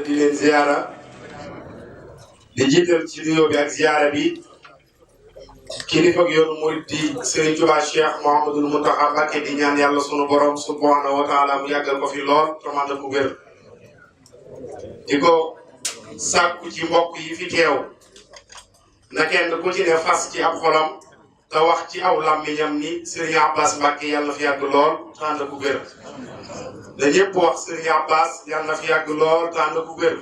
di leen ziara di jiital ci nuyoo bi ak ziara bi kilifa gi yoonu murid di Serigne Touba Cheikh Mouhamadoul Mountakha Mbacké di ñaan yàlla sunu borom subhanahu wa taala mu yàggal ko fi lool tomanda ku wér di ko sàkku ci mbokk yi fi teew na kenn ku ci ne fas ci ab xolam te wax ci aw làmmiñam ni Serigne Abbas Mbacké yàlla na fi yàgg lool tomanda ku wér da ñëpp wax Serigne Abbas yàlla na fi yàgg lool tomanda ku wér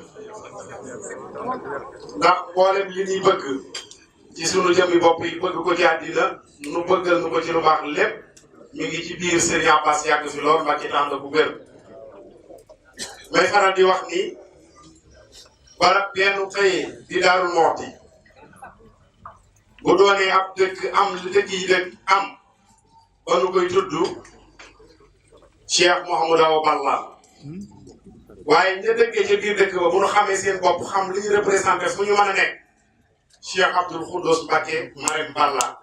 ndax mboolem li ñuy bëgg ci sunu jëmmi bopp yi bëgg ko ci àddina nu bëggal nu ko ci lu baax lépp mi ngi ci biir Serigne Abbas yàgg fi lool Mbacké tomanda ku wér may faral di wax ni barab benn xëyee di Daaru Muxti bu doonee ab dëkk am li dëkk yi dëkk am ba nu koy tudd Cheikh Mouhamadou Awa Balla waaye ña dëkkee ca biir dëkk ba bu nu xamee seen bopp xam li ñu représenté fu ñu mën a nekk Cheikh Abdoul Khoudous Mbacké Marème Balla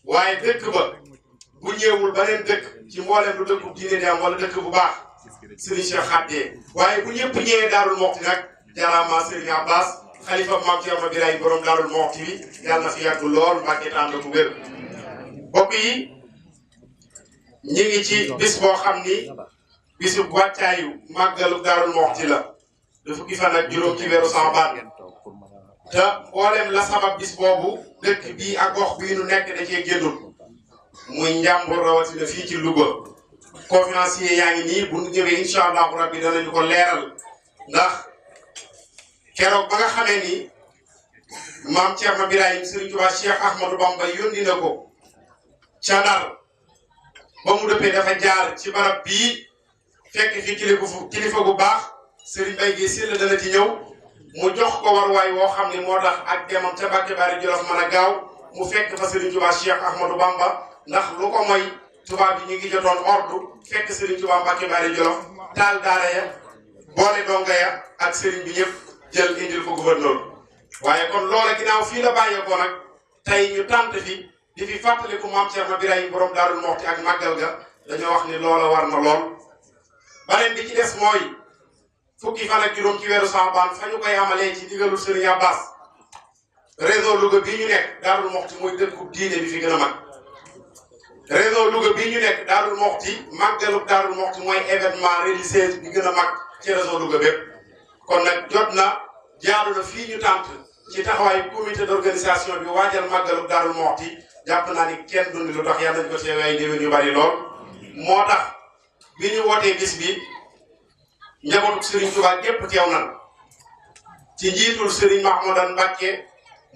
waaye dëkk ba bu ñëwul beneen dëkk ci mboolem lu dëkku diine di am wala dëkk bu baax Serigne Cheikh xaddee waaye bu ñëpp ñëwee Daarul Muxti nag jaaraama Serigne Abbas xalifa Maam Cerno Birahim borom Daarul Muxti bi yàlla na fi yàgg lool Mbacké tànn ku wér mbokk yi ñi ngi ci bis boo xam ni bisu wàccaayu màggalu Daarul Muxti la da fukki fan ak juróom ci weeru Saabaan te mboolem la sabab bis boobu dëkk bii ak gox bii nu nekk da cee génnul muy Njàmbur rawatina fii ci Louga conférencier yaa ngi nii bu ñu ñëwee incha allahu rabbi danañu ko leeral ndax keroog ba nga xamee ni Maam Cerno Birahim Serigne Touba Cheikh Ahmadou Bamba yónni na ko ca Ndar ba mu dëppee dafa jaar ci barab bii fekk fi kilifa gu baax Serigne Baye Guèye Sylla dana ci ñëw mu jox ko waruwaay woo xam ne moo tax ak demam ca Mbacké Bari Jolof mën a gaaw mu fekk fa Serigne Touba Cheikh Ahmadou Bamba ndax lu ko mooy tubaab bi ñu ngi jotoon ordre fekk Serigne Touba Mbacké Bari Jolof taal daara ya boole donga ya ak Serigne bi ñëpp jël indil ko gouverneur waaye kon loola ginnaaw fii la bàyyeekoo nag tey ñu tànt fi di fi fàttaliku Maam Cerno Birahim borom Daarul Muxti ak màggal ga dañoo wax ni loola war na lool. beneen bi ci des mooy fukki fan ak juróom ci weeru Saabaan fa ñu koy amalee ci digalul Serigne Abbas réseau Louga bii ñu nekk Daarul Muxti mooy dëkku diine bi fi gën a mag. réseau Louga bii ñu nekk Daarul Muxti màggalu Daarul Muxti mooy événement religieux bi gën a mag ci réseau Louga bépp kon nag jot na jaadu na fii ñu tànt ci taxawaayu comité d'organisation bi waajal màggalu Daarul Muxti jàpp naa ni kenn dundi lu tax yàlla nañu ko teewee ay déwén yu bari lool moo tax bi ñu wootee bis bi njabootu Serigne Touba gépp teew nan ci njiitul Serigne Mahmoudan Mbacké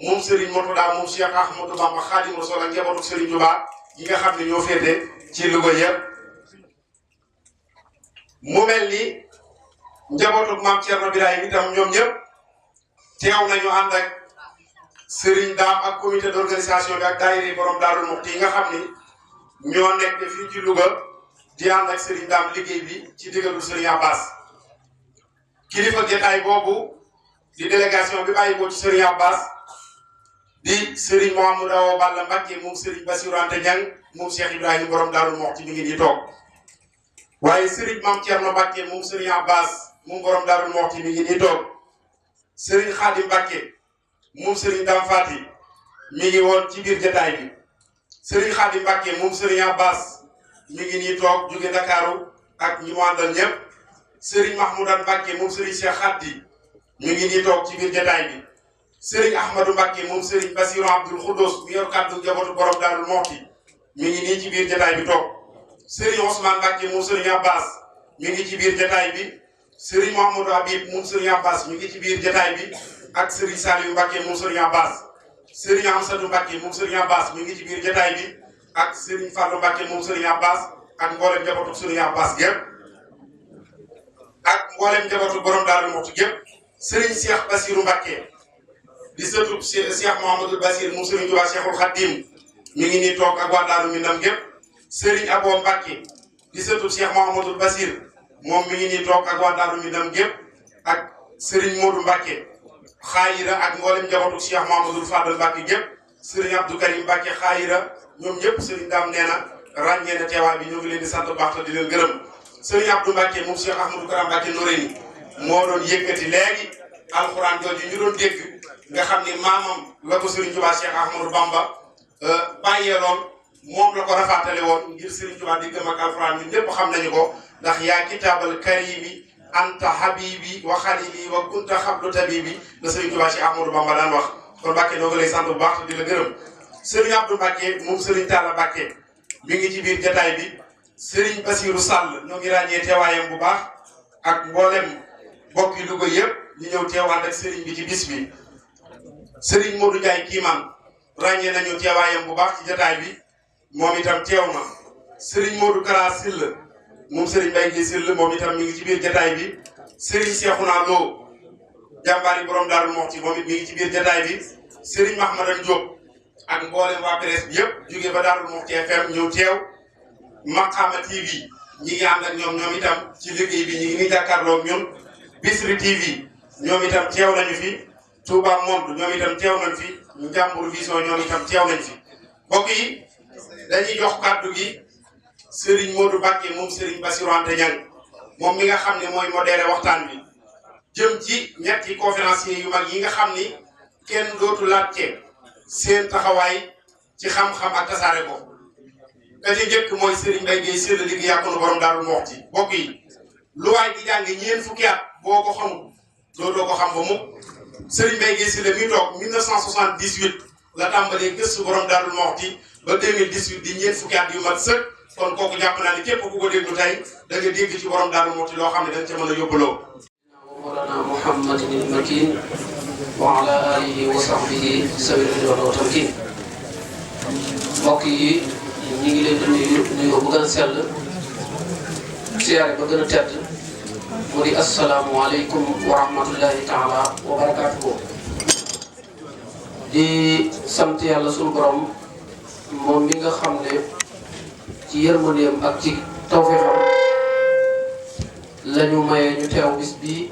moom Serigne Mourtada moom Cheikh Ahmadou Bamba Khadim Rassoul ak njabootu Serigne Touba yi nga xam ne ñoo féete ci Louga yëpp mu mel ni njabootu Maam Cerno Birahim itam ñoom ñëpp teew nañu ànd ak Serigne Dame ak comité d'organisation bi ak daayira borom Daarul Muxti yi nga xam ni ñoo nekk fii ci Louga di ànd ak Serigne Dame liggéey bi ci digalul Serigne Abbas kilifa jotaay boobu di délégation bi bàyyi ko ci Serigne Abbas di Serigne Mouhamadou Awa Balla Mbacké moom Serigne Bassirou Anta Niang moom Cheikh Ibrahima borom Daarul Muxti mi ngi di toog waaye Serigne Mame Thierno Mbacké moom Serigne Abbas moom borom Daarul Muxti mi ngi di toog Serigne Khadim Mbacké moom Serigne Dame Fati mi ngi woon ci biir jotaay bi Serigne Khadim Mbacké moom Serigne Abbas mi ngi nii toog jóge Ndakaaru ak ñi mu àndal ñëpp Serigne Mahmoudan Mbacké moom Serigne Cheikh Khadi mi ngi nii toog ci biir jotaay bi Serigne Ahmadou Mbacké moom Serigne Bassirou Abdoul Khoudous mi yor kàddu njabootu borom Daarul Muxti mi ngi nii ci biir jotaay bi toog Serigne Ousmane Mbacké moom Serigne Abbas mi ngi ci biir jotaay bi Serigne Mouhamadou Habib moom Serigne Abbas mi ngi ci biir jotaay bi ak Serigne Saliou Mbacké moom Serigne Abbas Serigne Amsadou Mbacké moom Serigne Abbas mi ngi ci biir jotaay bi ak Serigne Fallou Mbacké moom Serigne Abbas ak mboolem njabootu Serigne Abbas gépp ak mboolem njabootu borom Daarul Muxti gépp Serigne Cheikh Bassirou Mbacké di sëtu Cheikh Mouhamadoul Bassir moom Serigne Touba Cheikhul Khadim mi ngi nii toog ak waa Daaru Minam gépp Serigne Abo Mbacké di sëtu Cheikh Mouhamadoul Bassir moom mi ngi nii toog ak waa Daaru Minam gépp ak Serigne Modou Mbacké xaayira ak mboolem njabootu Cheikh Mouhamadoul Fadal Mbacké gépp Serigne Abdou Karim Mbacké xaayira ñoom ñëpp Serigne Dame nee na ràññee na teewaay bi ñoo ngi leen di sant baax te di leen gërëm Serigne Abdou Mbacké moom Cheikh Ahmadou Kara Mbacké Noreyni moo doon yëkkati léegi alxuraan jooju ñu doon dégg nga xam ni maamam la ko Serigne Touba Cheikh Ahmadou Bamba bàyyeeloon moom la ko rafaatale woon ngir Serigne Touba di gëm ak alxuraan ñun ñëpp xam nañu ko ndax yaa kitaabal karimi anta habibi wa xalili wa kunta xablu tabibi la Serigne Touba Cheikh Ahmadou Bamba daan wax kon Mbàkke noo ngi lay sant bu baax te di la gërëm Serigne Abdou Mbàkke moom Serigne Talla Mbàkke mi ngi ci biir jataay bi Serigne Bassirou Sall ñoo ngi ràññee teewaayam bu baax ak mboolem mbokk yi Louga yëpp ñu ñëw teewaan ak Serigne bi ci bis bi Serigne Modou Ndiaye Kiimaan ràññee nañu teewaayam bu baax ci jataay bi moom itam teew na Serigne Modou Kara Sill moom Serigne Mbaye Guèye Sill moom itam mi ngi ci biir jataay bi Serigne Cheikhouna Lo jàmbaari borom Daaru Muxti moom it mi ngi ci biir jataay bi Serigne Mahmadan Diop ak mboolem waa presse bi yëpp jógee ba Daaru Muxti FM ñëw teew Maqama TV ñi ngi ànd ak ñoom itam ci liggéey bi ñi ngi jàkkaarloog ñun Bichri TV ñoom itam teew nañu fi Touba Monde ñoom itam teew nañu fi Njàmbur Vision ñoom itam teew nañu fi mbokk yi dañuy jox kàddu gi Serigne Modou Mbacke moom Serigne Bassirou Anta Niang moom mi nga xam ne mooy modéré waxtaan bi jëm ci ñetti conférenciers yu mag yi nga xam ni kenn dootu laajte seen taxawaay ci xam-xam ak tasaare ko ka ci njëkk mooy Serigne Mbaye Guèye Sill liggéey yàqunu borom Daaru Muxti mbokk yi lu waay di jàng ñeent fukki at boo ko xamul doo ko xam ba mukk Serigne Mbaye Guèye Sill mi toog 1978 la tàmbalee gëstu borom Daaru Muxti ba 2018 di ñeent fukki at yu mat sëkk kon kooku jàpp naa ni képp ku ko déglu tey da nga dégg ci borom Daaru Muxti loo xam ne dañ ca mën a yóbbaloo. mawlana Muhammadin al-Makin wa ala alihi wa sahbihi sawi ridwan wa tamkin mbokk yi ñu ngi leen di nuyu bu gën a sell siyaare ba gën a tedd mu di asalaamualeykum wa rahmatullahi taala wa barakaatuhu di sant yàlla sunu borom moom mi nga xam ne ci yërmandeem ak ci tawfeexam la ñu maye ñu teew bis bi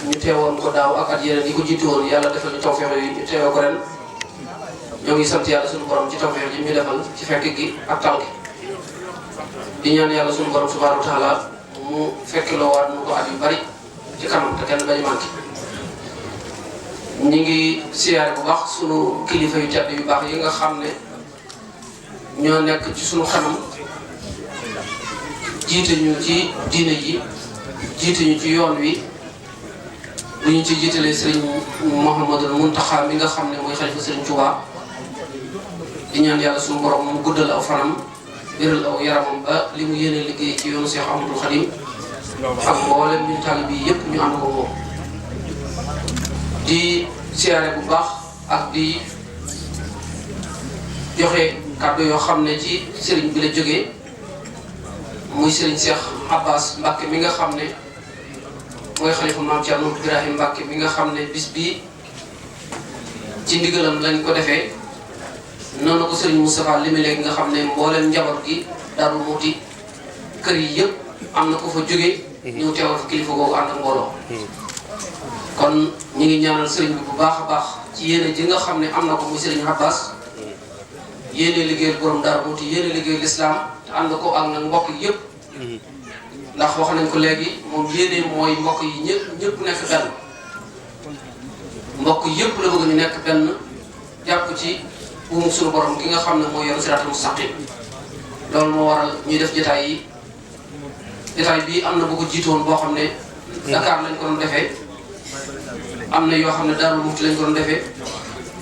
ñu teewoon ko daaw ak at yeneen yi ko jiitu woon yàlla defal ñu tawfeex yi ñu teewee ko ren ñoo ngi sant yàlla sunu borom ci tawfeex yi ñu defal ci fekk gi ak tal gi di ñaan yàlla sunu borom subhanahu wa taala mu fekk loo waat nu ko at yu bari ci kanam te kenn bañu manqué ñi ngi siyaare bu baax sunu kilifa yu tedd yu baax yi nga xam ne ñoo nekk ci sunu xanam jiite ñu ci diine ji jiite ñu ci yoon wi bu ñu ci jiitalee sëriñ Mouhamadul Muntaxa mi nga xam ne mooy xalifa sëriñ Touba di ñaan yàlla sunu borom mu guddal aw fanam biral aw yaramam ba li mu yéene liggéey ci yoonu Cheikh Ahmadul Khadim ak mboolem ñu taalibe bi yëpp ñu ànd ko moom di siyaare bu baax ak di joxe kàddu yoo xam ne ci sëriñ bi la jógee muy sëriñ Cheikh Abbas Mbacke mi nga xam ne mooy xalifa maam Thierno Ibrahim Mbacke mi nga xam ne bis bi ci ndigalam lañ ko defee noonu ko sëriñ Moustapha li mu léegi nga xam ne mboolem njaboot gi Daaru Muxti kër yi yëpp am na ko fa jóge ñëw teewal fa kilifa googu ànd ak mbooloo kon ñu ngi ñaanal sëriñ bi bu baax a baax ci yéene ji nga xam ne am na ko muy sëriñ Abbas yéene liggéeyal borom Daaru Muxti yéene liggéeyal lislaam te ànd ko ak nag mbokk yi yëpp ndax wax nañ ko léegi moom yéene mooy mbokk yi ñëpp nekk benn mbokk yëpp la bëgg ñu nekk benn jàpp ci buumu suñu borom ki nga xam ne mooy yoonu siraatal mustaqim loolu moo waral ñuy def jotaay yi jotaay bii am na bu ko jiitoon boo xam ne Dakar lañ ko doon defee am na yoo xam ne Daaru Muxti lañ ko doon defee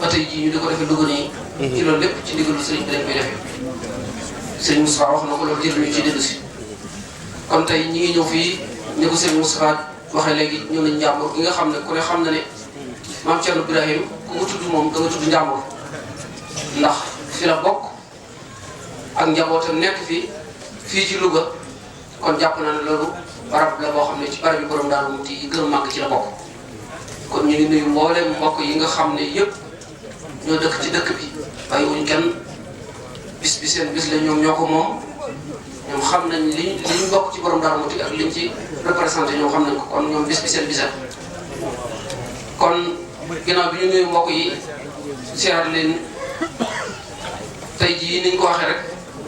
ba tey jii ñu di ko defee Louga nii ci loolu lépp ci ndigalu sëriñ bi lañ koy defee sëriñ Moustapha wax na ko loolu jël ñu ci dellu si kon tey ñi ngi ñëw fii ni ko sëriñ Moustapha waxee léegi ñëw nañ Njàmbur gi nga xam ne ku ne xam na ne maam Thierno Ibrahim ku ko tudd moom da nga tudd Njàmbur ndax fi la bokk ak njabootam nekk fii ci Louga kon jàpp naa ne loolu barab la boo xam ne ci barab yi borom Daaru Muxti yi gën a màgg ci la bokk kon ñu ngi nuyu mboolem mbokk yi nga xam ne yëpp ñoo dëkk ci dëkk bi bàyyiwuñ kenn bis bi seen bis la ñoom ñoo ko moom ñoom xam nañ li ñu bokk ci borom Daaru Muxti ak liñ ci représenté ñoom xam nañ ko kon ñoom bis bi seen bisa kon ginnaaw bi ñu nuyu mbokk yi siyaar leen tey jii niñ ko waxee rek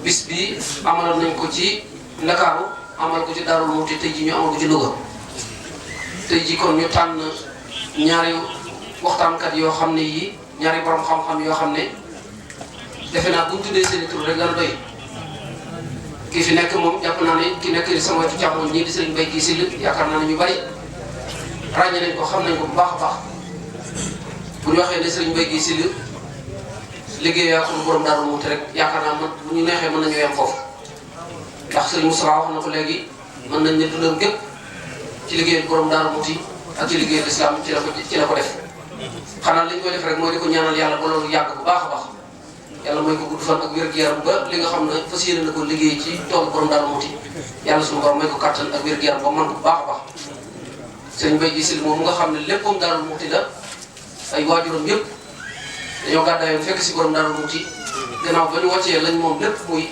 bis bi amaloon nañ ko ci Ndakaaru amal ko ci Daaru Muxti tey jii ñu amal ko ci Louga tey jii kon ñu tànn ñaari waxtaankat yoo xam ne yii ñaari borom xam-xam yoo xam ne defe naa bu ñu tuddee seen i tur rek dana doy. ki fi nekk moom jàpp naa ne ki nekk sama wetu càmmoñ ñii di Serigne Mbaye Guèye Syll yaakaar naa ne ñu bari ràññee nañ ko xam nañ ko bu baax a baax bu ñu waxee ne Serigne Mbaye Guèye Syll liggéey yaa ko borom Darou Mouhty rek yaakaar naa man bu ñu neexee mën nañu yem foofu ndax Serigne Moussa wax na ko léegi mën nañ ne dundam gépp ci liggéey borom Darou Mouhty ak ci liggéey l'islam ci la ko def xanaa li ñu koy def rek mooy di ko ñaanal yàlla ba loolu yàgg bu baax a baax yàlla mooy ko gudd fan ak wér-gu-yaram ba li nga xam ne fas yéene na ko liggéey ci toolu borom Darou Mouhty yàlla suñu borom may ko kattan ak wér-gu-yaram ba man ko bu baax a baax Serigne Mbaye Guèye Syll moom nga xam ne léppam Darou Mouhty la ay waajuram yëpp dañoo gàddaayoon fekk si borom Darou Mouhty gannaaw ba ñu wàccee lañ moom lépp muy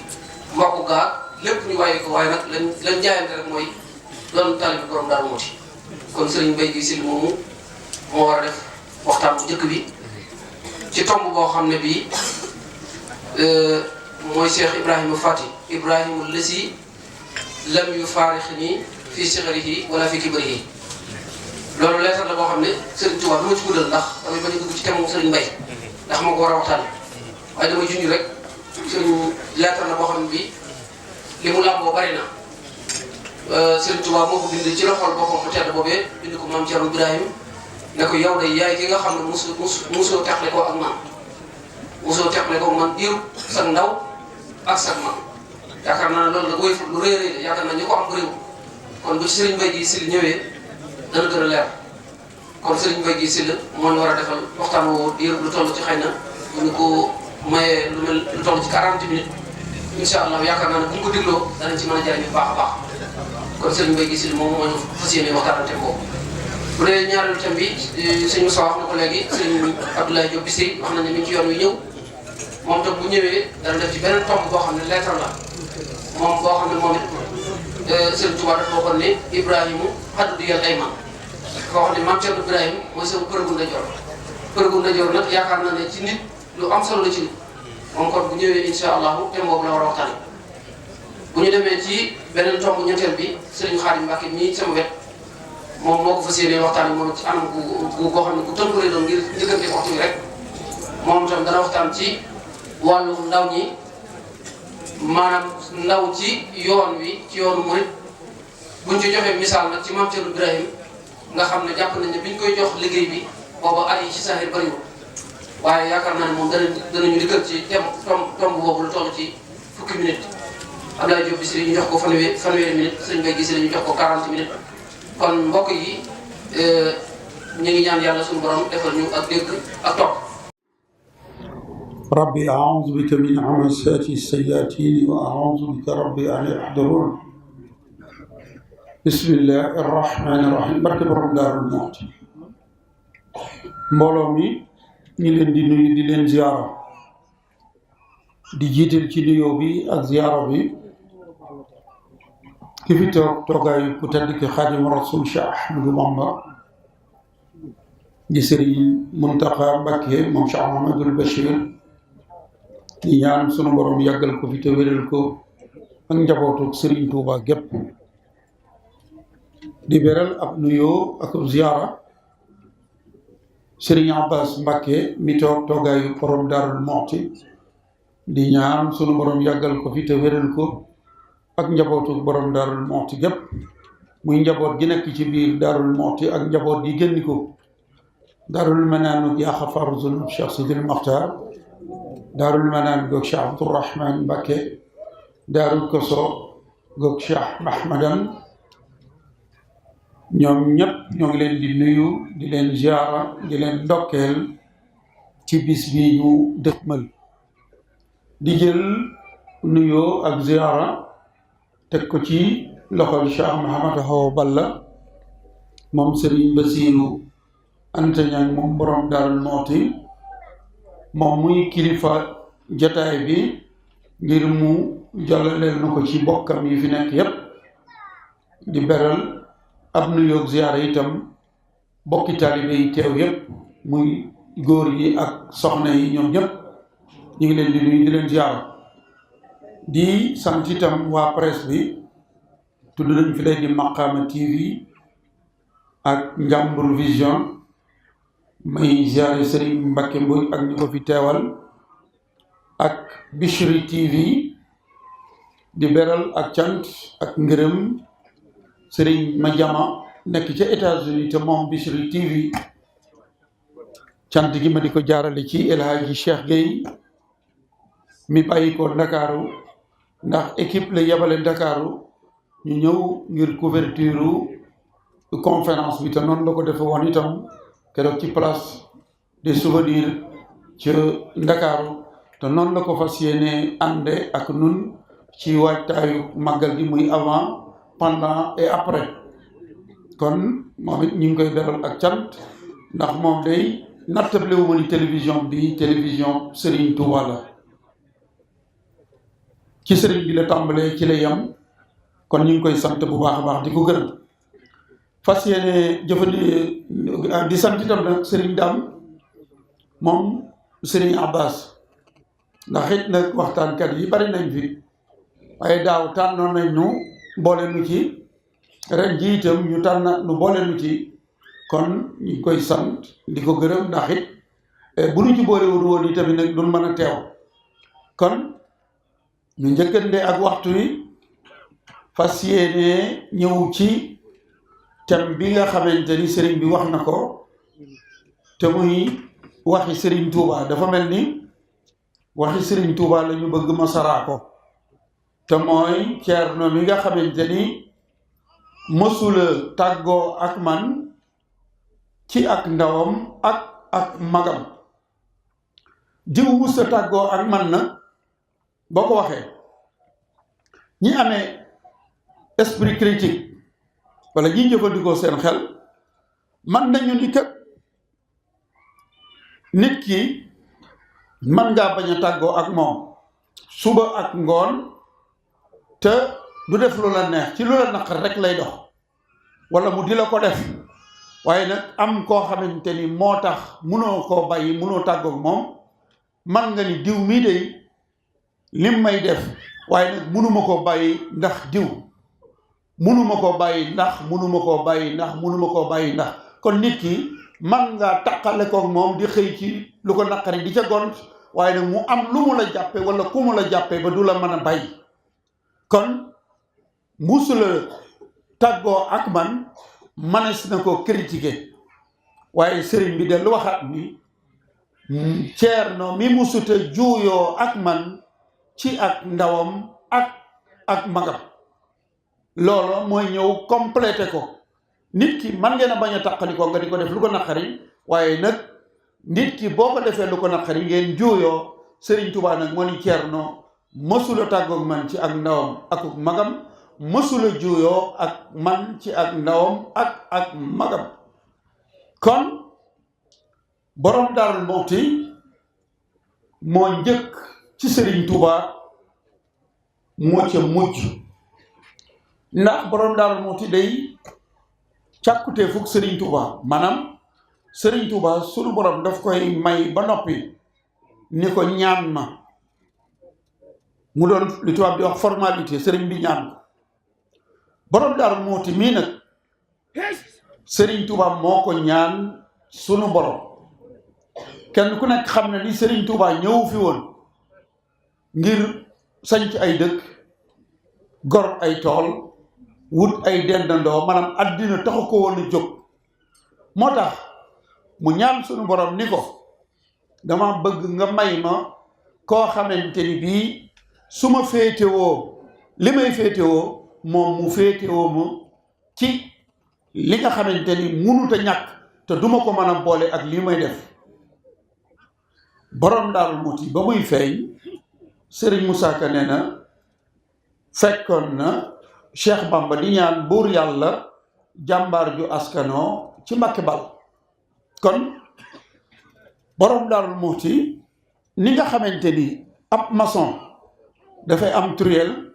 mbokku gaa lépp ñu bàyyi ko waaye nag lañ jaayante rek mooy doon taalibe borom Darou Mouhty kon Serigne Mbaye Guèye Syll moomu moo war a def waxtaan bu njëkk bi ci tomb boo xam ne bii mooy Cheikh Ibrahima Fati Ibrahima lasi lam yu faarixni fii sigharihi wala fi kibrihi loolu leetar la boo xam ne Serigne Touba du ma ci guddal ndax damay bañ a dugg ci thème Serigne Mbaye ndax moo ko war a waxtaan waaye damay junj rek Serigne leetar la boo xam ne bii li mu làmboo bari na Serigne Touba moo ko bind ci loxol boppam bu tedd boobee bind ko maam Thierno Ibrahima ne ko yow de yaay ki nga xam ne musoo teqle ko ak man musoo teqle ko man diiru sag ndaw ak sag man yaakaar naa ne loolu la woy lu rëy rëy yaakaar naa ñu ko am réew kon bu ci Serigne Mbaye Guèye Syll ñëwee dana gën a leer kon Serigne Mbaye Guèye Syll moo ñu war a defal waxtaan woo diiru lu toll ci xëy na bu ñu ko mayee lu toll ci 40 minutes incha allah yaakaar naa ne bu ñu ko dégloo danañ ci mën a jariñ bu baax a baax kon Serigne Mbaye Guèye Syll moom moo ñu fas yéene waxtaanante boobu. bu dee ñaareelu thème bi sëñ Moussa wax na ko léegi sëñ Abdoulaye Diop Bissey wax nañ ne mi ngi ci yoon wi ñëw moom tam bu ñëwee dana def ci beneen tomb boo xam ne lettre la moom boo xam ne moom it Serigne Touba dafa waxoon ne Ibrahima xaddu di yàlla ay man dafa wax ne maam Thierno Ibrahima mooy sama përëgu ndajoor përëgu ndajoor nag yaakaar naa ne ci nit lu am solo la ci nit moom kon bu ñëwee incha allahu thème boobu la war a waxtaane bu ñu demee ci beneen tomb ñetteel bi Serigne Khadim Mbacké mii sama wet moom moo ko fas yéene waxtaan moom ci anam gu koo xam ne ku tënku lay doon ngir njëkkante waxtu bi rek moom itam dana waxtaan ci wàllu ndaw ñi maanaam ndaw ci yoon wi ci yoonu murit buñ ci joxee misaal nag ci maam Thierno Ibrahima nga xam ne jàpp nañ ne biñ koy jox liggéey bi booba at yi ci saaxir bariwul waaye yaakaar naa ne moom danañu dikkal ci tomb boobu lu toll ci fukki minutes Abdoulaye Diop Bissey ñu jox ko fanweeri minutes Serigne Mbaye Guèye Syll ñu jox ko 40 minutes kon mbokk yi ñu ngi ñaan yàlla suñu borom defal ñu ak dégg ak topp. rabbi a'uuzu bika min hamazaati sayaatiin wa a'uuzu bika rabbi an yahduruun bismillahi rahmaani rahiim barke borom Daaru Muhti mbooloo mi ñu leen di nuyu di leen ziyaara di jiital ci nuyoo bi ak ziyaara bi ki fi toog toogaayu ku tedd ki Xaadimu Rasuul Cheikh Ahmadou Bamba di Sëriñ Muntaxa Mbakke moom Cheikh Mouhamadoul Bachir di ñaan sunu borom yàggal ko fi te wéral ko ak njabootu Sëriñ Tuuba gépp di beral ab nuyoo ak ziyaara Sëriñ Abbas Mbakke mi toog toogaayu borom Daaru Muhti di ñaan sunu borom yàggal ko fi te wéral ko ak njabootu borom Darou Mouhty gépp muy njaboot gi nekk ci biir Darou Mouhty ak njaboot yi génn ko Darul Manaan yaa Xafaaru Zunub Cheikh Sidil Mokhtar Darul Manaan goog Cheikh Abdourahman Mbacké Darul Koso goog Cheikh Mahmadan ñoom ñëpp ñoo ngi leen di nuyu di leen ziara di leen ndokkeel ci bis bi ñu dëkkmal di jël nuyoo ak ziara teg ko ci loxol Cheikh Mouhamadou Awa Balla moom Serigne Bassirou Anta Niang moom borom Darou Mouhty moom muy kilifa jataay bi ngir mu jàllaleel na ko ci bokkam yi fi nekk yépp di beral ab nuyoo ak ziyaara itam bokki taalibe yi teew yépp muy góor yi ak soxna yi ñoom ñépp ñu ngi leen di nuyu di leen ziyaara di sant itam waa presse bi tudd nañ fi léegi Maqaama TV ak Njàmbur Vision may ziare Serigne Mbacke Mbodj ak ñu ko fi teewal ak Bichri TV di beral ak cant ak ngërëm Serigne Madiama nekk ca États-Unis te moom Bichri TV cant gi ma di ko jaarale ci El Hadji Cheikh Gueye mi bàyyi ko Ndakaaru ndax équipe la yebale Ndakaaru ñu ñëw ngir couverture conférence bi te noonu la ko defe woon itam keroog ci place des souvenirs ca Ndakaaru te noonu la ko fas yéene ànde ak nun ci waajtaayu màggal gi muy avant pendant et après kon moom it ñu ngi koy beral ak cant ndax moom day nattable wu ma ni télévision bi télévision Serigne Touba la ci Serigne bi la tàmbalee ci la yem kon ñu ngi koy sant bu baax a baax di ko gërëm fas yéene jëfandi di sant itam nag Serigne Dame moom Serigne Abbas ndax it nag waxtaankat yi bari nañ fi waaye daaw tànnoon nañ nu boole nu ci ren ji itam ñu tànnaat nu boole nu ci kon ñu ngi koy sant di ko gërëm ndax it bu nu ci boolewul woon itamit nag duñ mën a teew kon ñu njëkkande ak waxtu wi fas yéene ñëw ci thème bi nga xamante ni sëriñ bi wax na ko te muy waxi Serigne Touba dafa mel ni waxi Serigne Touba la ñu bëgg ma saraa ko te mooy Ceerno mi nga xamante ni mësula tàggoo ak man ci ak ndawam ak magam diw musa tàggoo ak man na boo ko waxee ñi amee esprit critique wala ñi jëfandikoo seen xel man nañu ni kat nit ki man ngaa bañ a tàggoo ak moom suba ak ngoon te du def lu la neex ci lu la naqar rek lay dox wala mu di la ko def waaye nag am koo xamante ni moo tax munoo koo bàyyi munoo tàggoog moom man nga ni diw mii de lim may def waaye nag munuma koo bàyyi ndax diw munuma koo bàyyi ndax munuma koo bàyyi ndax munuma koo bàyyi ndax kon nit ki man ngaa taqale koog moom di xëy ci lu ko naqari di ca gont waaye nag mu am lu mu la jàppe wala ku mu la jàppe ba du la mën a bàyyi kon musula tàggoo ak man manes na ko critiquer waaye sëriñ bi dellu waxaat ni Ceerno mi musuta juuyoo ak man ci ak ndawam ak magam loolu mooy ñëw complété ko nit ki man ngeen a bañ a tàqalikoo nga di ko def lu ko naqari waaye nag nit ki boo ko defee lu ko naqari ngeen juuyoo Serigne Touba nag moo ni Ceerno mësula tàggoog man ci ak ndawam ak magam mësula juuyoo ak man ci ak ndawam ak magam kon borom Daaru Muxti moo njëkk ci Serigne Touba moo ca mujj ndax borom Daaru Muxti day càkkutee fukk Serigne Touba maanaam Serigne Touba sunu borom daf koy may ba noppi ni ko ñaan ma mu doon li tubaab di wax formalité Serigne bi ñaan ko borom Daaru Muxti mii nag Serigne Touba moo ko ñaan sunu borom kenn ku nekk xam ne ni Serigne Touba ñëw fi woon ngir sanc ay dëkk gor ay tool wut ay dendandoo maanaam àddina taxu ko woon a jóg moo tax mu ñaan sunu borom ni ko dama bëgg nga may ma koo xamante ni bii su ma féetewoo li may féetewoo moom mu féetewoo ma ci li nga xamante ni munut a ñàkk te duma ko mën a boole ak li may def borom Daaru Muxti ba muy feeñ Serigne Moussa Ka nee na fekkoon na Cheikh Bamba di ñaan buur yàlla jàmbaar ju askanoo ci Mbàkke Bal kon borom Daaru Muxti ni nga xamante ni ab maçon dafay am truelle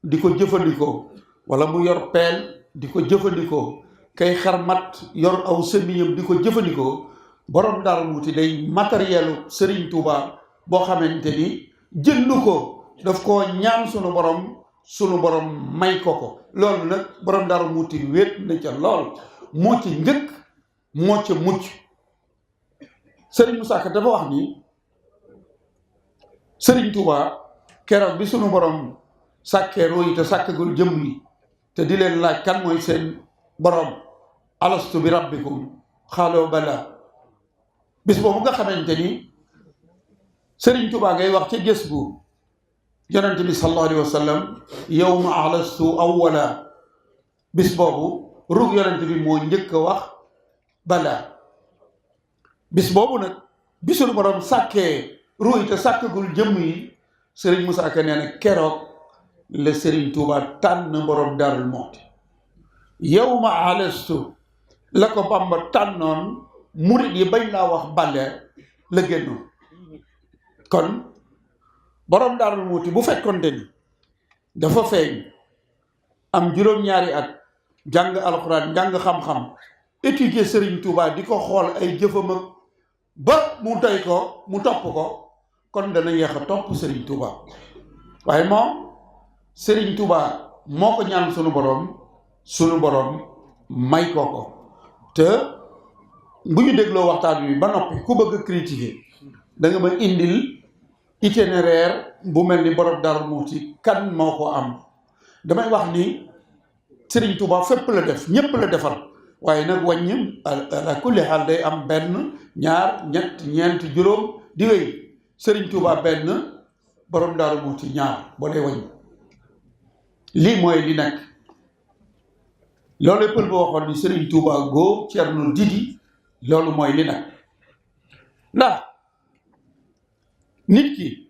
di ko jëfandikoo wala mu yor pelle di ko jëfandikoo kay xarmat yor aw sëmiñam di ko jëfandikoo borom Daaru Muxti day matérielu Serigne Touba boo xamante ni jënd ko daf koo ñaan sunu borom may ko loolu nag borom Daaru Muxti wéet na ca lool moo ci njëkk moo ca mucc Serigne Moussa Ka dafa wax ni Serigne Touba keroog bi sunu borom sàkkee roo yi te sàkkagul jëm yi te di leen laaj kan mooy seen borom alastu bi rabbikum xaaloo bala bis boobu nga xamante ni Serigne Touba ngay wax ca gës bu yonent bi sallallahu alayhi wa sallam yawma alastu awwala bis boobu rug yonent bi moo njëkk a wax bala bis boobu nag bi sunu borom sàkkee ruu yi te sàkkagul jëmm yi Serigne Moussa Ka nee na keroog la Serigne Touba tànn borom Daarul Muxti yawma alastu la ko Bamba tànnoon murit yi bañ laa wax bale la génnoon kon borom Daarul Muxti bu fekkonte ni dafa feeñ am juróom-ñaari at jàng alxuraan jàng xam-xam étudier Serigne Touba di ko xool ay jëfam ak ba mu doy ko mu topp ko kon dana yéex a topp Serigne Touba waaye moom Serigne Touba moo ko ñaan sunu borom may ko te bu ñu dégloo waxtaan wi ba noppi ku bëgg a critiquer da nga ma indil itinéraire bu mel ni borom Daaru Muxti kan moo ko am damay wax ni Serigne Touba fépp la def ñépp la defal waaye nag wàññi ala kulli xaal day am benn ñaar ñett ñeent juróom di wéy Serigne Touba benn borom Daaru Muxti ñaar boo dee wàññi lii mooy li nekk loolu pël ba waxoon ni Serigne Touba góo Cerno Didi loolu mooy li nekk ndax nit ki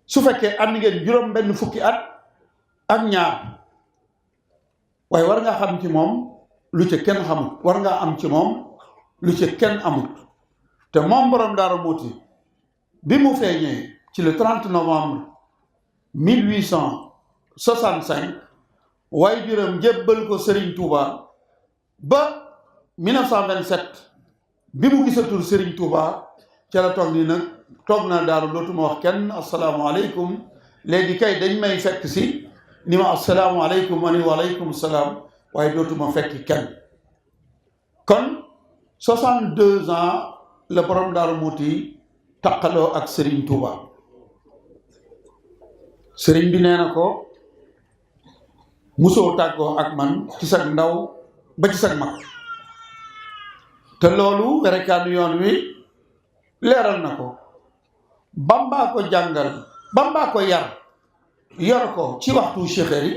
su fekkee am ngeen juróom benn fukki at ak ñaar waaye war ngaa xam ci moom lu ca kenn xamut war ngaa am ci moom lu ca kenn amut te moom borom Daaru Muxti bi mu feeñee ci le 30 novembre 1865 waaye juróom jébbal ko Serigne Touba ba 1927 bi mu gisatul Serigne Touba ca la toog ni nag toog naa daaru dootuma wax kenn asalaamaaleykum léegi kay dañ may fekk si ni ma asalaamaaleykum ma ni waaleykum salaam waaye dootuma fekk kenn kon 62 ans la borom Daaru Muxti taqaloo ak Serigne Touba Serigne bi nee na ko musoo tàggoo ak man ci sag ndaw ba ci sag mag te loolu werekaanu yoon wi leeral na ko Bambaa ko jàngal Bambaa ko yar yor ko ci waxtu Cheikh yi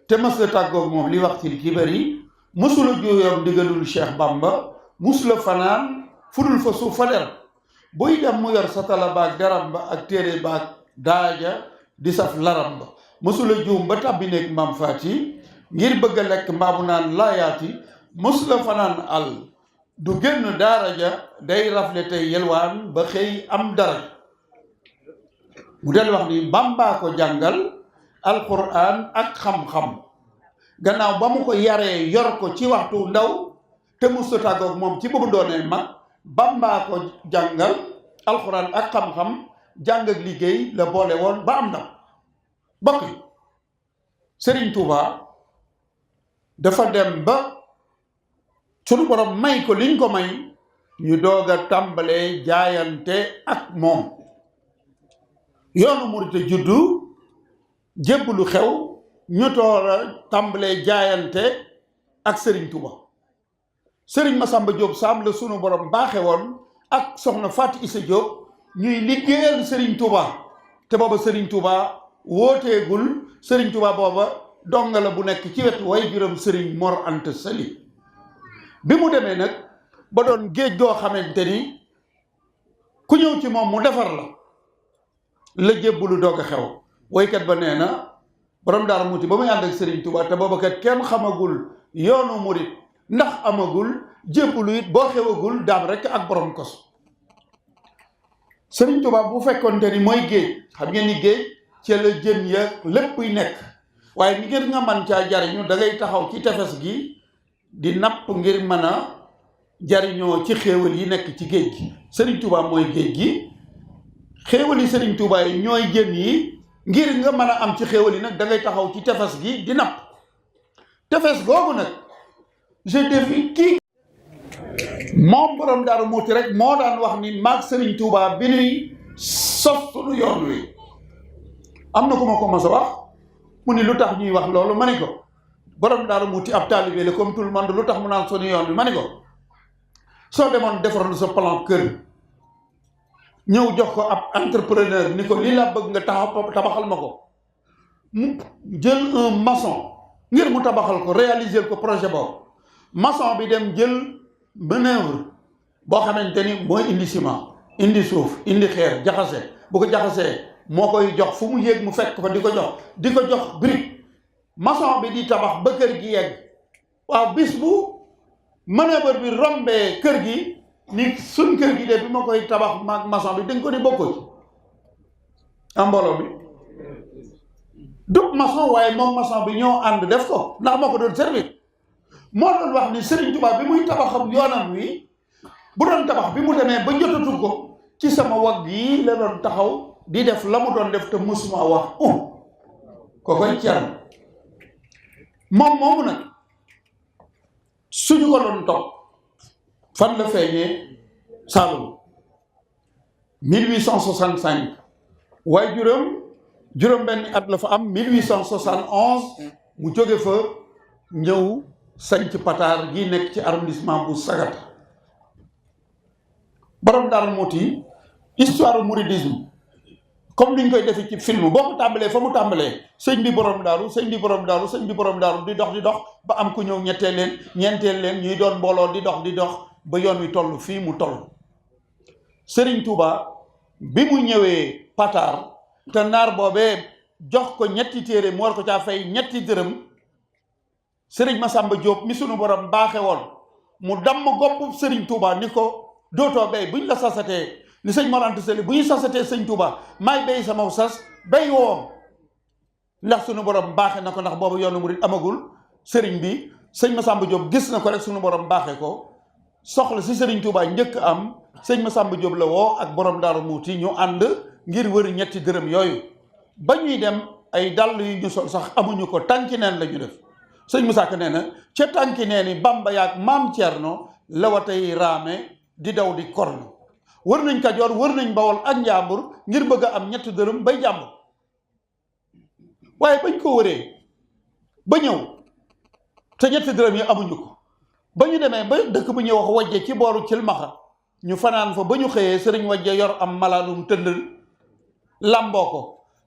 te mas la tàggoog moom li waxtil kibar yi musula juyoom digalul Cheikh Bamba musula fanaan fudul fa suuf fa der buy dem mu yor sa tala baag daram ba ak téere baag daaja di saf laram ba musula juum ba tàbbi nekk Maam Faati ngir bëgg a lekk mbaamu naan laayaati musula fanaan àll du génn daara ja day rafle tey yelwaan ba xëy am dara mu del wax ni Bambaa ko jàngal alquran ak xam-xam gannaaw ba mu ko yaree yor ko ci waxtu ndaw te musta tàggoog moom ci boobu doonee mag Bambaa ko jàngal alquran ak xam-xam jàng ak liggéey la boole woon ba am ndam bokk yi Serigne Touba dafa dem ba sunu borom may ko liñ ko may ñu doog a tàmbalee jaayante ak moom yoonu murit juddu jébbalu xew ñu toor a tàmbalee jaayante ak Serigne Touba Serigne Massamba Diop Samb la sunu borom baaxe woon ak soxna Fatou Issa Diop ñuy liggéeyal Serigne Touba te booba Serigne Touba wooteegul Serigne Touba booba donga la bu nekk ci wetu way juróom Serigne Mor Anta Sali bi mu demee nag ba doon géej goo xamante ni ku ñëw ci moom mu defar la jébbalu doog a xew woykat ba nee na borom Daaru Muxti ba muy ànd ak Serigne Touba te booba kat kenn xamagul yoonu murit ndax amagul jébbalu it boo xewagul daam rek ak borom kos Serigne Touba bu fekkonte ni mooy géej xam ngeen ni géej ci la jën ya lépp yi nekk waaye ngir nga man caa jariñu da ngay taxaw ci tefes gi di napp ngir mën a jariñoo ci xéewal yi nekk ci géej gi Serigne Touba mooy géej gi xéewal yi Serigne Touba yi ñooy jën yi ngir nga mën a am ci xéewal yi nag da ngay taxaw ci tefes gi di napp tefes googu nag je défie kii moom borom Daaru Muxti rek moo daan wax ni maag Serigne Touba bi nuy sos sunu yoon wi am na ku ma ko mos a wax mu ni lu tax ñuy wax loolu ma ni ko borom Daaru Muxti ab taalibe la comme tout le monde lu tax mu naan sunu yoon wi ma ni ko soo demoon defaroon sa plan kër ñëw jox ko ab entrepreneur ni ko lii laa bëgg nga tabaxal ma ko mu jël un maçon ngir mu tabaxal ko réaliser ko projet boobu maçon bi dem jël manœuvre boo xamante ni mooy indi ciment indi suuf indi xeer jaxase bu ko jaxasee moo koy jox fu mu yéeg mu fekk fa di ko jox brique maçon bi di tabax ba kër gi yegg waaw bis bu manœuvre bi rombee kër gi ni suñ kër gi de bi ma koy tabax maag maçon bi dañ ko ni bokkoo ci am mbooloo bi du maçon waaye moom maçon bi ñoo ànd def ko ndax moo ko doon servir moo doon wax ni Serigne Touba bi muy tabaxam yoonam wi bu doon tabax bi mu demee ba jotatu ko ci sama wagg yi la doon taxaw di def la mu doon def te musuma wax ko koy Cerno moom moomu nag suñu ko doon topp fan la feeñee Saloum 1865 waaye juróom benn at la fa am 1871 mu jóge fa ñëw sanc Pataar gi nekk ci arrondissement bu Sagata borom Daaru Muxti histoire mouridisme comme ni ñu koy defee ci film boo ko tàmbalee fa mu tàmbalee sëñ bi borom daaru sëñ bi borom daaru sëñ bi borom daaru di dox ba am ku ñëw ñeenteel leen ñuy doon mbooloo di dox ba yoon wi toll fii mu toll Serigne Touba bi mu ñëwee Pataar te naar boobee jox ko ñetti téere mu war ko caa fay ñetti dërëm Serigne Massamba Diop mi sunu borom baaxe woon mu damm gopp Serigne Touba ni ko dootoo bay buñ la sasatee ni sëñ Mor Anta Sali bu ñu sasatee sëñ Touba maay bay sama sas bay woom ndax sunu borom baaxe na ko ndax boobu yoonu murid amagul Serigne bi sëñ Massamba Diop gis na ko rek sunu borom baaxe ko soxla si Serigne Touba njëkk am sëñ Massamba Diop la woo ak borom Daaru Muxti ñu ànd ngir wër ñetti dërëm yooyu ba ñuy dem ay dàll yu ñu sol sax amuñu ko tànki neen la ñu def sëñ Moussa Ka nee na ca tànki neen yi Bamba yaag maam Thierno la wa tey raame di daw di korno wër nañ Kajoor wër nañ Bawol ak Njàmbur ngir bëgg a am ñetti dërëm bay jàmbur waaye bañ ko wëree ba ñëw te ñetti dërëm yi amuñu ko ba ñu demee ba dëkk bu ñuy wax wajje ci booru Cilmaxa ñu fanaan fa ba ñu xëyee sëriñ wajje yor am malaanum tëndal lamboo ko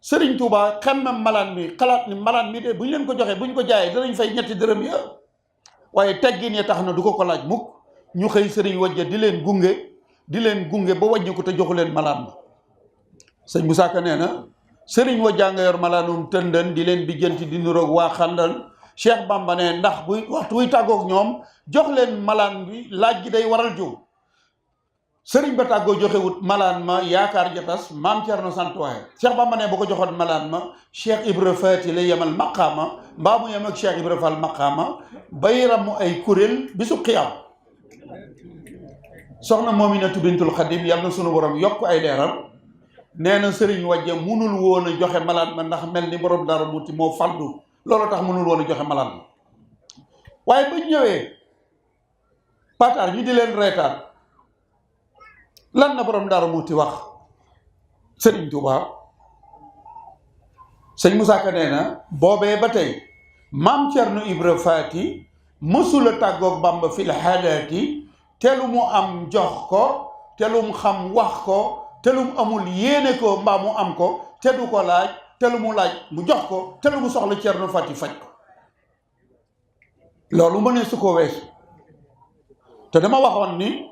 Sëriñ Touba xemmem malaan mi xalaat ni malaan mi de bu ñu leen ko joxee bu ñu ko jaayee danañ fay ñetti dërëm ya waaye teggin ya tax na du ko laaj mukk ñu xëy sëriñ wajje di leen gunge ba wàññi ko te joxu leen malaan ma sëñ Moussa Ka nee na sëriñ wajjaa nga yor malaanum tëndan di leen bijjanti di nuroog waa xandal Cheikh Bamba ne ndax buy waxtu wuy tàggoog ñoom jox leen malaan bi laaj gi day waral jiw sëriñ ba tàggoo joxewut malaan ma yaakaar jatas maam Thierno sant waaye Cheikh Bamba ne bu ko joxoon malaan ma Cheikh Ibra Faati la yemal maqaama mbaa mu yem ak Cheikh Ibra Fall maqaama bay ramu ay kuréel bisu xiyaam soxna Moominatu bintul Xadim yàlla na sunu borom yokk ay leeram nee na sëriñ wajje munul woon a joxe malaan ma ndax mel ni borom Daaru Muxti moo faldu loolu tax munul woon a joxe malaan ma waaye ba ñëwee Pataar ñu di leen reetaan lan na borom Daaru Muxti wax Serigne Touba sëñ Moussa Ka nee na boobee ba tey maam Thierno Ibra Faati mësula tàggoog Bamba fil haadaati te lu mu am jox ko te lu mu xam wax ko te lu mu amul yéene ko mbaa mu am ko te du ko laaj te lu mu laaj mu jox ko te lu mu soxla Thierno Faati faj ko loolu mënee su ko weesu te dama waxoon ni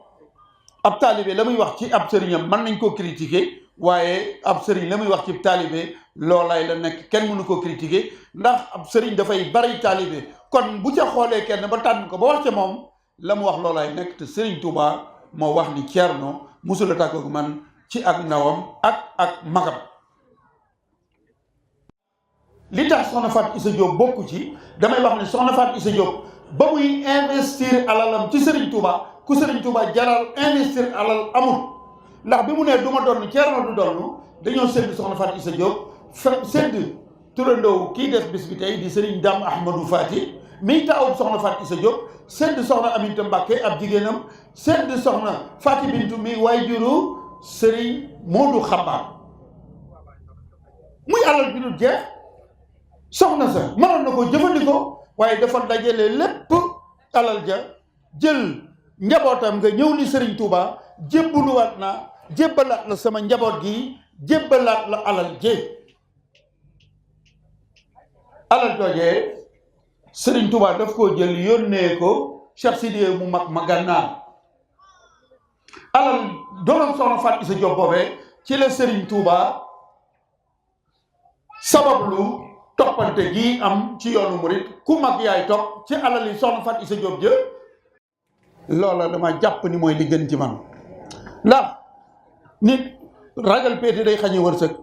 ab taalibe la muy wax ci ab sëriñam mën nañ koo critiquer waaye ab sëriñ la muy wax ci taalibe loolaay la nekk kenn mënu koo critiquer ndax ab sëriñ dafay bari taalibe kon bu ca xoolee kenn ba tànn ko ba wax ca moom la mu wax loolaay nekk te Serigne Touba moo wax ni Thierno musula tàggoog man ci ak ndawam ak magam li tax soxna Fatou Issa Diop bokku ci damay wax ni soxna Fatou Issa Diop ba muy investir alalam ci Serigne Touba ku Serigne Touba jaral investir alal amul ndax bi mu nee du ma donn Thierno du donn dañoo sédd soxna Fatou Issa Diop sédd turandoo kii def bis bi tey di Serigne Dame Ahmadou Fati miy taawub soxna Fatou Issa Diop sedd soxna Aminta Mbacke ab jigéenam sedd soxna Fatou Bintou mi waajuru Serigne Modou Xabaar muy alal bi du jeex soxna sa mënoon na ko jëfandikoo waaye dafa dajale lépp alal ja jël njabootam nga ñëw ni Serigne Touba jébbaluwaat na jébbalaat la sama njaboot gi jébbalaat la alal joojee Serigne Touba daf koo jël yónnee ko Cheikh Sidiye mu mag ma gànnaar alal doonoon soxna Fatou Issa Diop boobee ci la Serigne Touba sabablu toppante gi am ci yoonu murit ku mag yaay topp ci alal yi soxna Fatou Issa Diop jë loola dama jàpp ni mooy li gën ci man ndax nit ragal péete day xañe wërsëg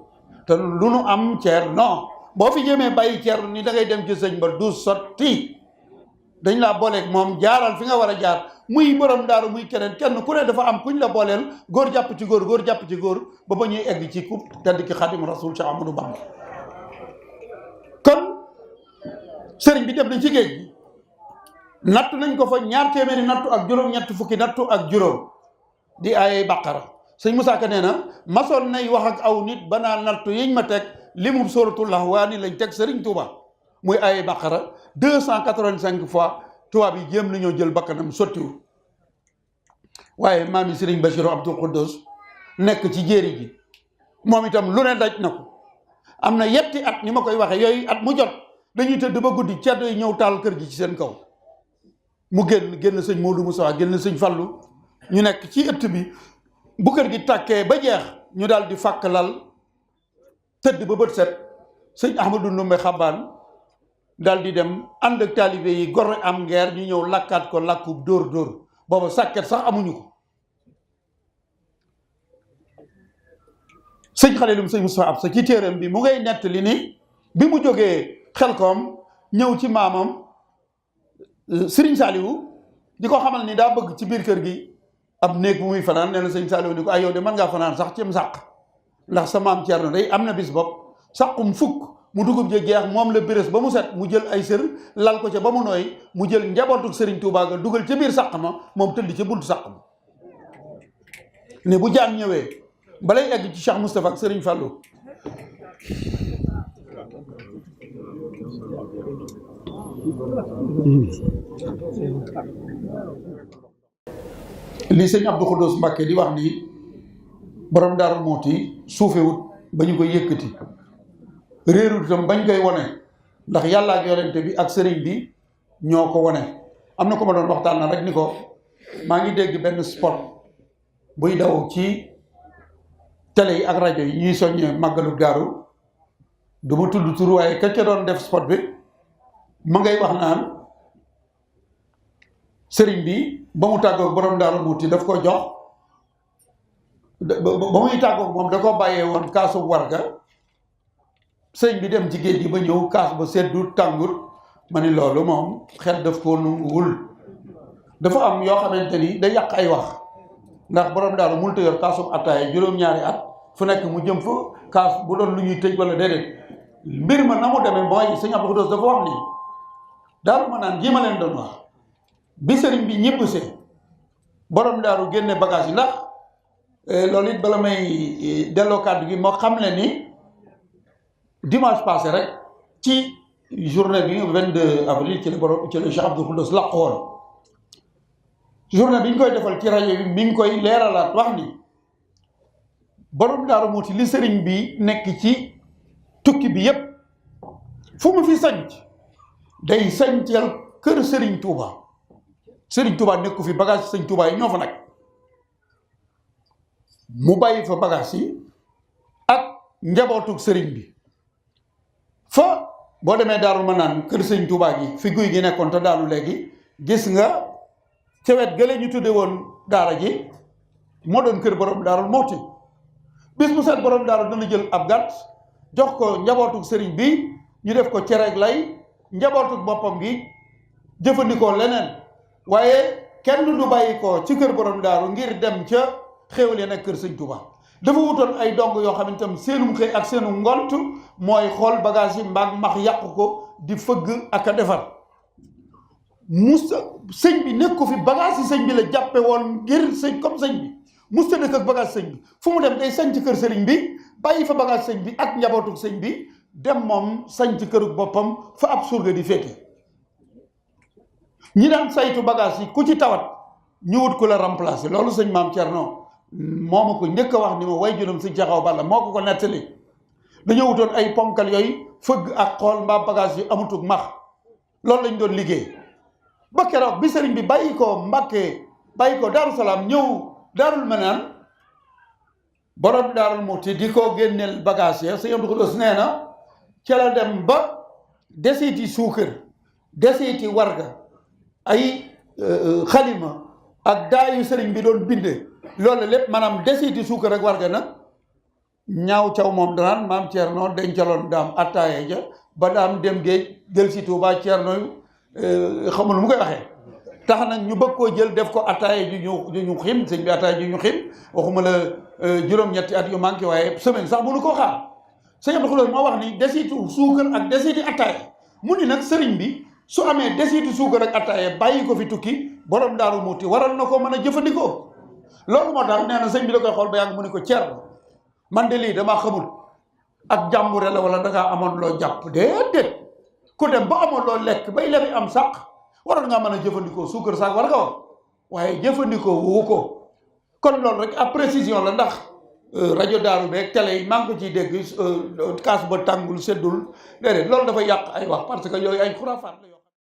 te lu nu am ceer non boo fi jéemee bàyyi ceer ni da ngay dem ci sëñ ba du sotti dañ laa booleeg moom jaaral fi nga war a jaar muy borom daaru muy keneen kenn ku ne dafa am kuñ la booleel góor jàpp ci góor góor jàpp ci góor ba ba ñuy egg ci ku tedd ki Xaadimu Rasuul Cheikh Amadou Bamba kon sëriñ bi dem na ci géej gi nattu nañ ko fa 2 téeméeri nattu ak juróom ñett fukki nattu ak juróom di ay baqara sëñ Moussa Ka nee na masoon nay wax ak aw nit ba naa nattu yiñ ma teg li mu sóoratul Lahwaani lañ teg sëriñ Touba muy ay baqara 285 fois tubaab yi jéem nañoo jël bakkanam sottiwul waaye maami sëriñ Bachiru Abdul Quddus nekk ci jéeri ji moom itam lu ne daj na ko am na yetti at ni ma koy waxee yooyu at mu jot dañuy tëdd ba guddi ceddo yi ñëw taal kër gi ci seen kaw mu génn sëñ Modou Moussa génn sëñ Fallu ñu nekk ci ëtt bi bu kër gi tàkkee ba jeex ñu daal di fàkk lal tëdd ba bët set sëñ Ahmadou Ndumbe Xabaan daal di dem ànd ak taalibe yi gor am ngeer ñu ñëw lakkaat ko làkku dóor booba sàkket sax amuñu ko sëñ Xalilum sëñ Moussa Absa ci téeram bi mu ngay nettali ni bi mu jógee Xelkom ñëw ci maamam Sëriñ Saaliwu di ko xamal ni daa bëgg ci biir kër gi ab néeg bu muy fanaan nee na sëñ Saaliwu ni ko ay yow de mën ngaa fanaan sax cim sàq ndax sa maam Ceerno day am na bis bopp sàqum fukk mu dugub je jeex moom la bérés ba mu set mu jël ay sër lal ko ca ba mu nooy mu jël njabootuk Sëriñ Tuubaa ga dugal ca biir sàq ma moom tëdd ca buntu sàq ma ne bu jaan ñëwee balay egg ci Cheikh Moustapha ak Sëriñ Fallou li sëñ Abdou Khoudous Mbacké di wax ni borom Daaru Muhti suufewut ba ñu koy yëkkati réerut itam bañ koy wone ndax yàlla ak yonente bi ak sëriñ bi ñoo ko wone am na ko ma doon waxtaan na rek ni ko maa ngi dégg benn spot buy daw ci télé yi ak rajo yi ñuy soññee màggalu daaru du ma tudd tur waaye ka ca doon def spot bi ma ngay wax naan sëriñ bi ba mu tàggoog borom Daaru Muhti daf ko jox ba muy tàggoog moom da ko bàyyee woon kaasu warga sëriñ bi dem ci géej gi ba ñëw kaas ba seddu tàngut ma ni loolu moom xel daf ko nanguwul dafa am yoo xamante ni day yàq ay wax ndax borom Daaru mënut a yor kaasum attaaya juróom-ñaari at fu nekk mu jëm fa kaas bu doon lu ñuy tëj wala déedéet mbir ma na mu demee mooy sëñ Abdou Khoudous dafa wax ni daaru ma naan ji ma leen doon wax bi sëriñ bi ñëpp see borom daaru génne bagage yi ndax loolu it bala may delloo kàddu gi moo xam le ni dimanche passé rek ci journée bi 22 avril ci la borom ci la Cheikh Abdou Khoudous laq woon journée bi ñu koy defal ci rajo bi mi ngi koy leeralaat wax ni borom Daaru Muhti li sëriñ bi nekk ci tukki bi yépp fu mu fi sanc day sancal kër sëriñ Touba sëriñ Touba nekku fi bagage sëriñ Touba yi ñoo fa nag mu bàyyi fa bagage yi ak njabootug sëriñ bi fa boo demee Daaru Manaan kër sëriñ Touba gi fi guy gi nekkoon te daanu léegi gis nga ca wet gële ñu tudde woon daara ji moo doon kër borom Daaru Muhti bis bu set borom daaru dana jël ab gàtt jox ko njabootug sëriñ bi ñu def ko cereeg lay njabootug boppam gi jëfandikoo leneen waaye kenn du bàyyi ko ci kër borom daaru ngir dem ca xéewal ya nekk kër sëñ Touba dafa wutoon ay dong yoo xam ne tam seenum xëy ak seenu ngont mooy xool bagage yi mbaag max yàqu ko di fëgg ak a defar musta sëñ bi nekk ko fi bagage yi sëñ bi la jàppe woon ngir sëñ comme sëñ bi musta dëkk ak bagage sëñ bi fu mu dem day sañ ci kër sëriñ bi bàyyi fa bagage sëñ bi ak njabootu sëñ bi dem moom sañ ci kërug boppam fa ab surga di féete ñi daan saytu bagage yi ku ci tawat ñu wut ku la remplacer loolu sëñ maam Thierno moo ma ko njëkk a wax ni ma way juróom sëñ Jaxaw Balla moo ko ko nettali dañoo wutoon ay ponkal yooyu fëgg ak xool mbaa bagage yi amutug max loolu lañ doon liggéey ba keroog bi sëriñ bi bàyyi ko Mbàkke bàyyi ko Daaru Salaam ñëw Daarul Manaan borom Daarul Muxti di ko génneel bagage ya sëñ Abdou Khoudoss nee na ca la dem ba desiiti suukar desiiti warga ay xalima ak daayu sëriñ bi doon binde loolu lépp maanaam desiiti suukar ak warga nag ñaaw caw moom danaan maam Thierno dencaloon daam attaaye ja ba daam dem géej jël si Tuubaa Thierno xamul lu mu koy waxee tax nag ñu bëgg koo jël def ko attaaye ju ñu xim sëñ bi attaaye ju ñu xim waxuma la juróom-ñetti at yu manqué waaye semaine sax mënu koo xaar sëñ Abdou Khoudoss moo wax ni desiitu suukar ak desiiti attaaye mu ni nag sëriñ bi su amee desiitu suukar ak attaaye bàyyi ko fi tukki borom Daaru Muxti waral na ko mën a jëfandikoo loolu moo tax nee na sëñ bi da koy xool ba yàgg mu ni ko Thierno man de lii damaa xamul ak jàmbure la wala dangaa amoon loo jàpp déedéet ku dem ba amoon loo lekk bay lebi am sàq waroon ngaa mën a jëfandikoo suukar saak war nga wax waaye jëfandikoo wu ko kon loolu rek ab précision la ndax rajo Daaru beeg télé yi maa ngi ko ciy dégg kaas ba tàngul seddul déedéet loolu dafa yàq ay wax parce que yooyu ay xuraafaat la